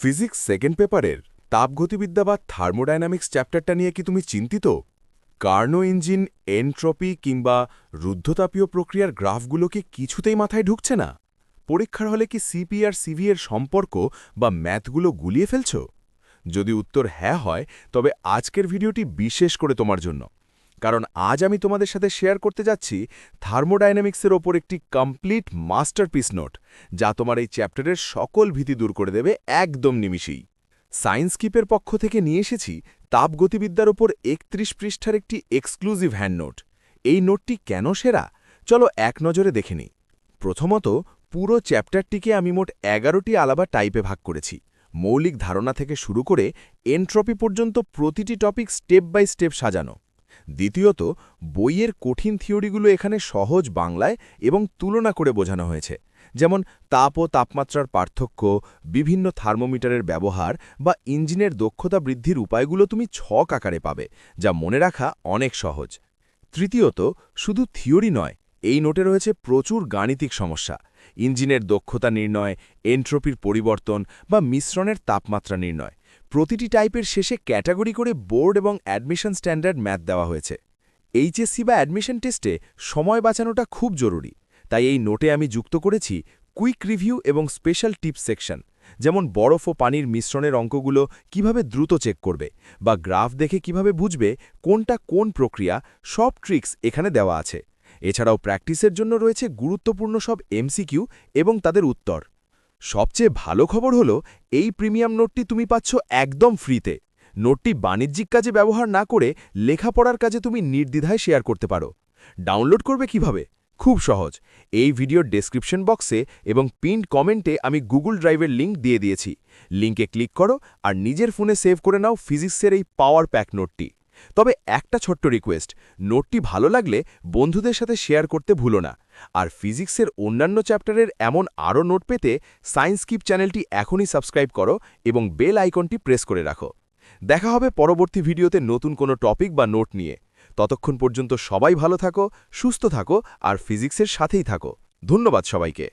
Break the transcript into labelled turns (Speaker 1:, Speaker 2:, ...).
Speaker 1: Physics second পেপারের তাপগতিবিদ্যা বা thermodynamics চ্যাপ্টারটা নিয়ে কি তুমি চিন্তিত? কার্নো ইঞ্জিন, এনট্রপি কিংবা রুদ্ধতাপীয় প্রক্রিয়ার গ্রাফগুলো কি কিছুতেই মাথায় ঢুকছে না? পরীক্ষার হলে কি সিপি আর সিভি এর সম্পর্ক বা ম্যাথগুলো গুলিয়ে ফেলছ? যদি উত্তর হ্যাঁ হয়, তবে আজকের ভিডিওটি বিশেষ করে তোমার জন্য। কারণ আজ আমি তোমাদের সাথে শেয়ার করতে যাচ্ছি থার্মোডাইনামিক্সের ওপর একটি কমপ্লিট মাস্টারপিস নোট, যা তোমার এই চ্যাপ্টারের সকল ভীতি দূর করে দেবে একদম নিমিষেই। সায়েন্স কিপের পক্ষ থেকে নিয়ে এসেছি তাপগতিবিদ্যার ওপর ৩১ পৃষ্ঠার একটি এক্সক্লুসিভ হ্যান্ড নোট। এই নোটটি কেন সেরা, চলো এক নজরে দেখে নিই। প্রথমত, পুরো চ্যাপ্টারটিকে আমি মোট ১১টি আলাদা টাইপে ভাগ করেছি। মৌলিক ধারণা থেকে শুরু করে এনট্রপি পর্যন্ত প্রতিটি টপিক স্টেপ বাই স্টেপ সাজানো। দ্বিতীয়ত, বইয়ের কঠিন থিওরিগুলো এখানে সহজ বাংলায় এবং তুলনা করে বোঝানো হয়েছে, যেমন তাপ ও তাপমাত্রার পার্থক্য, বিভিন্ন থার্মোমিটারের ব্যবহার বা ইঞ্জিনের দক্ষতা বৃদ্ধির উপায়গুলো তুমি ছক আকারে পাবে, যা মনে রাখা অনেক সহজ। তৃতীয়ত, শুধু থিওরি নয়, এই নোটে রয়েছে প্রচুর গাণিতিক সমস্যা, ইঞ্জিনের দক্ষতা নির্ণয়, এনট্রপির পরিবর্তন বা মিশ্রণের তাপমাত্রা নির্ণয়। প্রতিটি টাইপের শেষে ক্যাটাগরি করে বোর্ড এবং অ্যাডমিশন স্ট্যান্ডার্ড ম্যাথ দেওয়া হয়েছে। এইচএসসি বা অ্যাডমিশন টেস্টে সময় বাঁচানোটা খুব জরুরি, তাই এই নোটে আমি যুক্ত করেছি কুইক রিভিউ এবং স্পেশাল টিপস সেকশন, যেমন বরফ ও পানির মিশ্রণের অঙ্কগুলো কিভাবে দ্রুত চেক করবে বা গ্রাফ দেখে কিভাবে বুঝবে কোনটা কোন প্রক্রিয়া, সব ট্রিক্স এখানে দেওয়া আছে। এছাড়াও প্র্যাকটিসের জন্য রয়েছে গুরুত্বপূর্ণ সব এমসিকিউ এবং তাদের উত্তর। সবচেয়ে ভালো খবর হলো, এই প্রিমিয়াম নোটটি তুমি পাচ্ছ একদম ফ্রিতে। নোটটি বাণিজ্যিক কাজে ব্যবহার না করে লেখাপড়ার কাজে তুমি নির্দ্বিধায় শেয়ার করতে পারো। ডাউনলোড করবে কিভাবে? খুব সহজ। এই ভিডিওর ডেসক্রিপশন বক্সে এবং পিনড কমেন্টে আমি গুগল ড্রাইভের লিঙ্ক দিয়ে দিয়েছি। লিঙ্কে ক্লিক করো আর নিজের ফোনে সেভ করে নাও ফিজিক্সের এই পাওয়ার প্যাক নোটটি। তবে একটা ছোট্ট রিকোয়েস্ট, নোটটি ভালো লাগলে বন্ধুদের সাথে শেয়ার করতে ভুলো না। আর ফিজিক্সের অন্যান্য চ্যাপ্টারের এমন আরও নোট পেতে সায়েন্স কিপ চ্যানেলটি এখনই সাবস্ক্রাইব করো এবং বেল আইকনটি প্রেস করে রাখো। দেখা হবে পরবর্তী ভিডিওতে নতুন কোনো টপিক বা নোট নিয়ে। ততক্ষণ পর্যন্ত সবাই ভালো থাকো, সুস্থ থাকো আর ফিজিক্সের সাথেই থাকো। ধন্যবাদ সবাইকে।